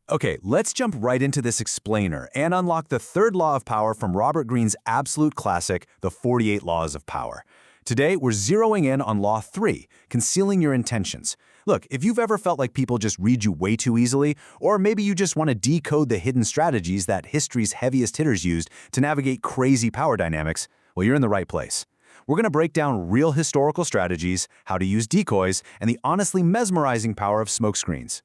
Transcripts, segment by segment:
Okay, let's jump right into this explainer and unlock the third law of power from Robert Greene's absolute classic, The 48 Laws of Power. Today, we're zeroing in on Law 3, concealing your intentions. Look, if you've ever felt like people just read you way too easily, or maybe you just want to decode the hidden strategies that history's heaviest hitters used to navigate crazy power dynamics, well, you're in the right place. We're going to break down real historical strategies, how to use decoys, and the honestly mesmerizing power of smokescreens.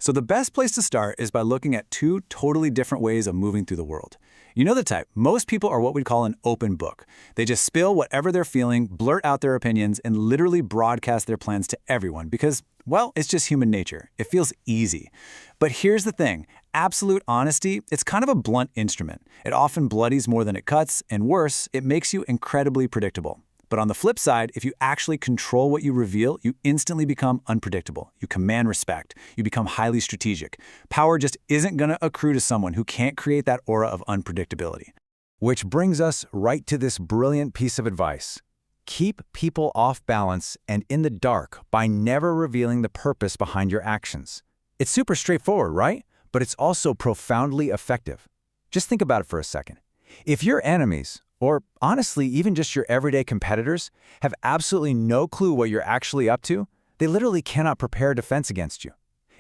So the best place to start is by looking at two totally different ways of moving through the world. You know the type. Most people are what we'd call an open book. They just spill whatever they're feeling, blurt out their opinions, and literally broadcast their plans to everyone because, well, it's just human nature. It feels easy. But here's the thing. Absolute honesty, it's kind of a blunt instrument. It often bloodies more than it cuts, and worse, it makes you incredibly predictable. But on the flip side, if you actually control what you reveal, you instantly become unpredictable. You command respect. You become highly strategic. Power just isn't going to accrue to someone who can't create that aura of unpredictability. Which brings us right to this brilliant piece of advice. Keep people off balance and in the dark by never revealing the purpose behind your actions. It's super straightforward, right? But it's also profoundly effective. Just think about it for a second. If your enemies, or honestly, even just your everyday competitors, have absolutely no clue what you're actually up to, they literally cannot prepare a defense against you.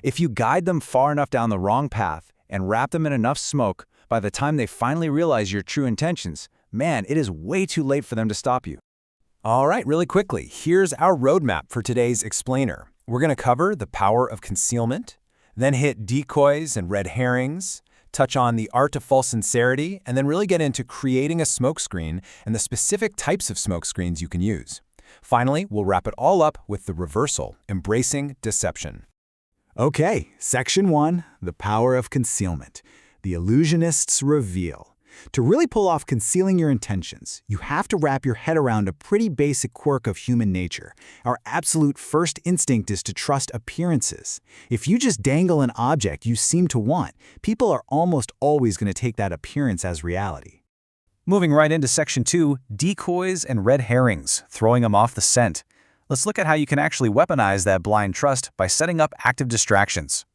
If you guide them far enough down the wrong path and wrap them in enough smoke, by the time they finally realize your true intentions, man, it is way too late for them to stop you. All right, really quickly, here's our roadmap for today's explainer. We're going to cover the power of concealment, then hit decoys and red herrings, touch on the art of false sincerity, and then really get into creating a smokescreen and the specific types of smokescreens you can use. Finally, we'll wrap it all up with the reversal, embracing deception. Okay, Section 1, the power of concealment. The illusionist's reveal. To really pull off concealing your intentions, you have to wrap your head around a pretty basic quirk of human nature. Our absolute first instinct is to trust appearances. If you just dangle an object you seem to want, people are almost always going to take that appearance as reality. Moving right into Section 2, decoys and red herrings, throwing them off the scent. Let's look at how you can actually weaponize that blind trust by setting up active distractions.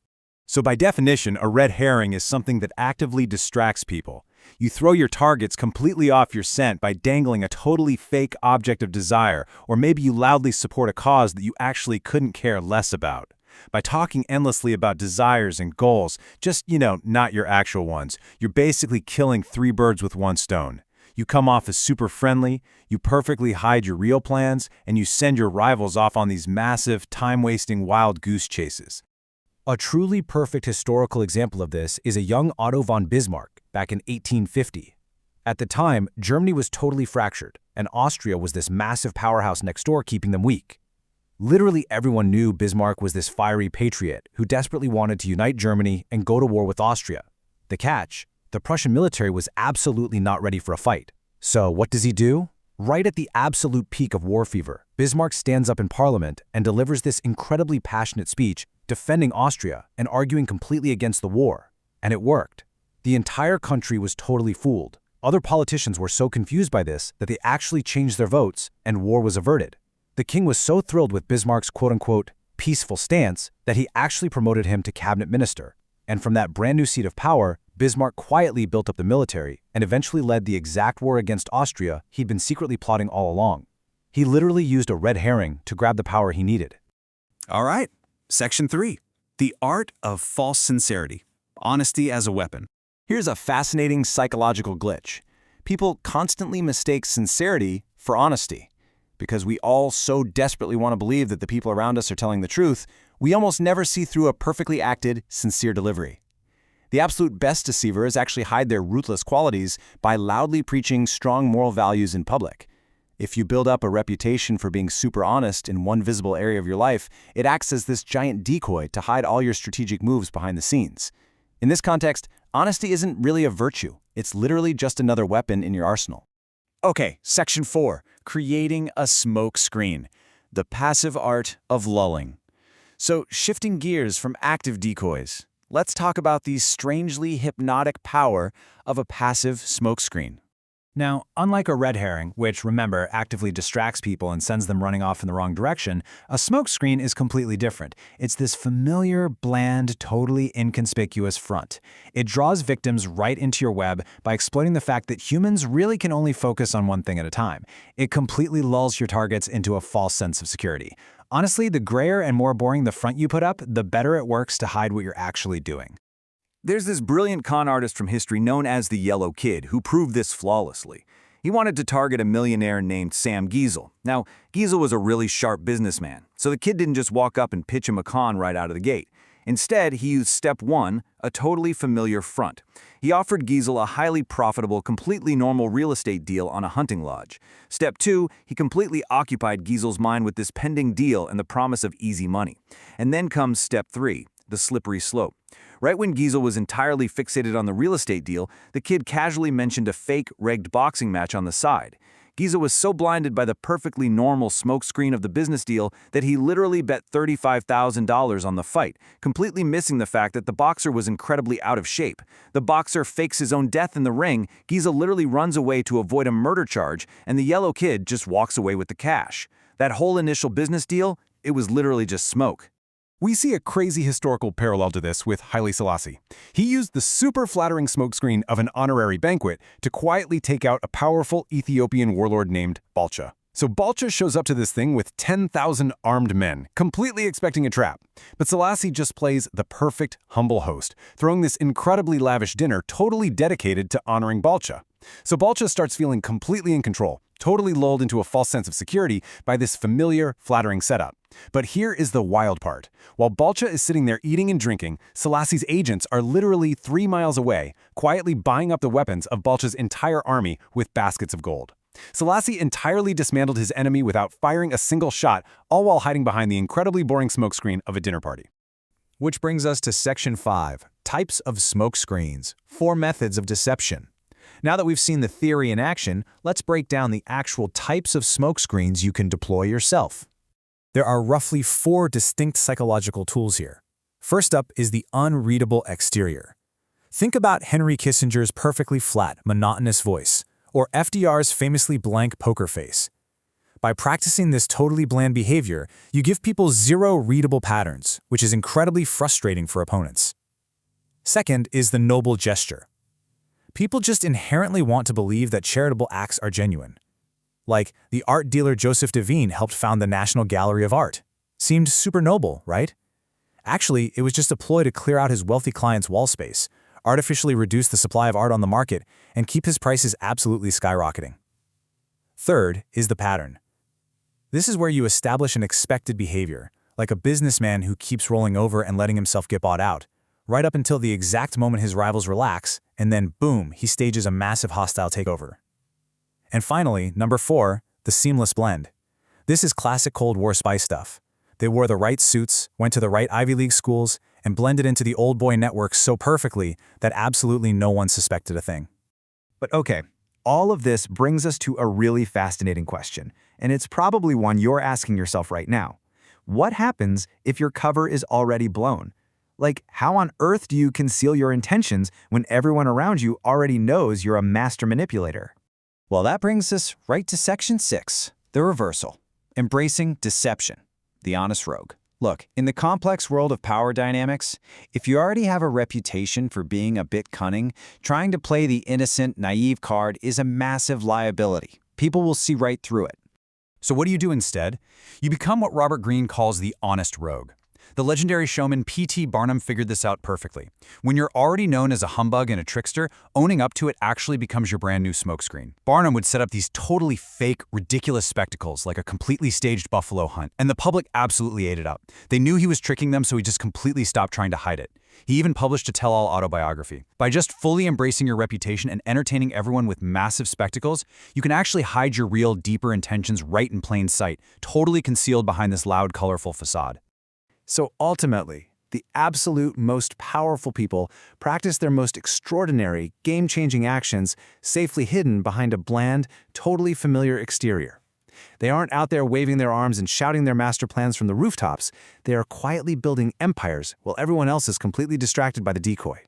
So by definition, a red herring is something that actively distracts people. You throw your targets completely off your scent by dangling a totally fake object of desire, or maybe you loudly support a cause that you actually couldn't care less about. By talking endlessly about desires and goals, just, not your actual ones, you're basically killing three birds with one stone. You come off as super friendly, you perfectly hide your real plans, and you send your rivals off on these massive, time-wasting wild goose chases. A truly perfect historical example of this is a young Otto von Bismarck back in 1850. At the time, Germany was totally fractured, and Austria was this massive powerhouse next door keeping them weak. Literally everyone knew Bismarck was this fiery patriot who desperately wanted to unite Germany and go to war with Austria. The catch? The Prussian military was absolutely not ready for a fight. So what does he do? Right at the absolute peak of war fever, Bismarck stands up in Parliament and delivers this incredibly passionate speech defending Austria and arguing completely against the war. And it worked. The entire country was totally fooled. Other politicians were so confused by this that they actually changed their votes and war was averted. The king was so thrilled with Bismarck's quote-unquote peaceful stance that he actually promoted him to cabinet minister. And from that brand new seat of power, Bismarck quietly built up the military and eventually led the exact war against Austria he'd been secretly plotting all along. He literally used a red herring to grab the power he needed. All right, Section 3, the art of false sincerity, honesty as a weapon. Here's a fascinating psychological glitch. People constantly mistake sincerity for honesty. Because we all so desperately want to believe that the people around us are telling the truth, we almost never see through a perfectly acted, sincere delivery. The absolute best deceivers actually hide their ruthless qualities by loudly preaching strong moral values in public. If you build up a reputation for being super honest in one visible area of your life, it acts as this giant decoy to hide all your strategic moves behind the scenes. In this context, honesty isn't really a virtue. It's literally just another weapon in your arsenal. Okay, Section 4, creating a smoke screen, the passive art of lulling. So, shifting gears from active decoys, let's talk about the strangely hypnotic power of a passive smokescreen. Now, unlike a red herring, which, remember, actively distracts people and sends them running off in the wrong direction, a smokescreen is completely different. It's this familiar, bland, totally inconspicuous front. It draws victims right into your web by exploiting the fact that humans really can only focus on one thing at a time. It completely lulls your targets into a false sense of security. Honestly, the grayer and more boring the front you put up, the better it works to hide what you're actually doing. There's this brilliant con artist from history known as the Yellow Kid who proved this flawlessly. He wanted to target a millionaire named Sam Giesel. Now, Giesel was a really sharp businessman, so the kid didn't just walk up and pitch him a con right out of the gate. Instead, he used step 1, a totally familiar front. He offered Giesel a highly profitable, completely normal real estate deal on a hunting lodge. Step 2, he completely occupied Giesel's mind with this pending deal and the promise of easy money. And then comes step 3, the slippery slope. Right when Giesel was entirely fixated on the real estate deal, the kid casually mentioned a fake, rigged boxing match on the side. Giesel was so blinded by the perfectly normal smokescreen of the business deal that he literally bet $35,000 on the fight, completely missing the fact that the boxer was incredibly out of shape. The boxer fakes his own death in the ring, Giesel literally runs away to avoid a murder charge, and the Yellow Kid just walks away with the cash. That whole initial business deal, it was literally just smoke. We see a crazy historical parallel to this with Haile Selassie. He used the super flattering smokescreen of an honorary banquet to quietly take out a powerful Ethiopian warlord named Balcha. So Balcha shows up to this thing with 10,000 armed men, completely expecting a trap. But Selassie just plays the perfect, humble host, throwing this incredibly lavish dinner totally dedicated to honoring Balcha. So Balcha starts feeling completely in control, totally lulled into a false sense of security by this familiar, flattering setup. But here is the wild part. While Balcha is sitting there eating and drinking, Selassie's agents are literally 3 miles away, quietly buying up the weapons of Balcha's entire army with baskets of gold. Selassie entirely dismantled his enemy without firing a single shot, all while hiding behind the incredibly boring smokescreen of a dinner party. Which brings us to Section 5, Types of Smokescreens, 4 Methods of Deception. Now that we've seen the theory in action, let's break down the actual types of smokescreens you can deploy yourself. There are roughly 4 distinct psychological tools here. First up is the unreadable exterior. Think about Henry Kissinger's perfectly flat, monotonous voice, or FDR's famously blank poker face. By practicing this totally bland behavior, you give people 0 readable patterns, which is incredibly frustrating for opponents. Second is the noble gesture. People just inherently want to believe that charitable acts are genuine. Like, the art dealer Joseph Devine helped found the National Gallery of Art. Seemed super noble, right? Actually, it was just a ploy to clear out his wealthy client's wall space, artificially reduce the supply of art on the market, and keep his prices absolutely skyrocketing. Third is the pattern. This is where you establish an expected behavior, like a businessman who keeps rolling over and letting himself get bought out, right up until the exact moment his rivals relax, and then boom, he stages a massive hostile takeover. And finally, number 4, the seamless blend. This is classic Cold War spy stuff. They wore the right suits, went to the right Ivy League schools, and blended into the old boy network so perfectly that absolutely no one suspected a thing. But okay, all of this brings us to a really fascinating question, and it's probably one you're asking yourself right now. What happens if your cover is already blown? Like, how on earth do you conceal your intentions when everyone around you already knows you're a master manipulator? Well, that brings us right to Section 6, the reversal. Embracing deception, the honest rogue. Look, in the complex world of power dynamics, if you already have a reputation for being a bit cunning, trying to play the innocent, naive card is a massive liability. People will see right through it. So what do you do instead? You become what Robert Greene calls the honest rogue. The legendary showman P.T. Barnum figured this out perfectly. When you're already known as a humbug and a trickster, owning up to it actually becomes your brand new smokescreen. Barnum would set up these totally fake, ridiculous spectacles like a completely staged buffalo hunt, and the public absolutely ate it up. They knew he was tricking them, so he just completely stopped trying to hide it. He even published a tell-all autobiography. By just fully embracing your reputation and entertaining everyone with massive spectacles, you can actually hide your real, deeper intentions right in plain sight, totally concealed behind this loud, colorful facade. So ultimately, the absolute most powerful people practice their most extraordinary, game-changing actions safely hidden behind a bland, totally familiar exterior. They aren't out there waving their arms and shouting their master plans from the rooftops. They are quietly building empires while everyone else is completely distracted by the decoy.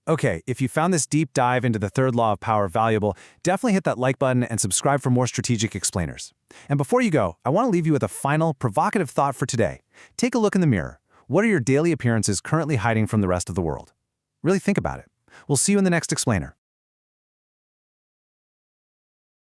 Okay, if you found this deep dive into the third law of power valuable, definitely hit that like button and subscribe for more strategic explainers. And before you go, I want to leave you with a final, provocative thought for today. Take a look in the mirror. What are your daily appearances currently hiding from the rest of the world? Really think about it. We'll see you in the next explainer.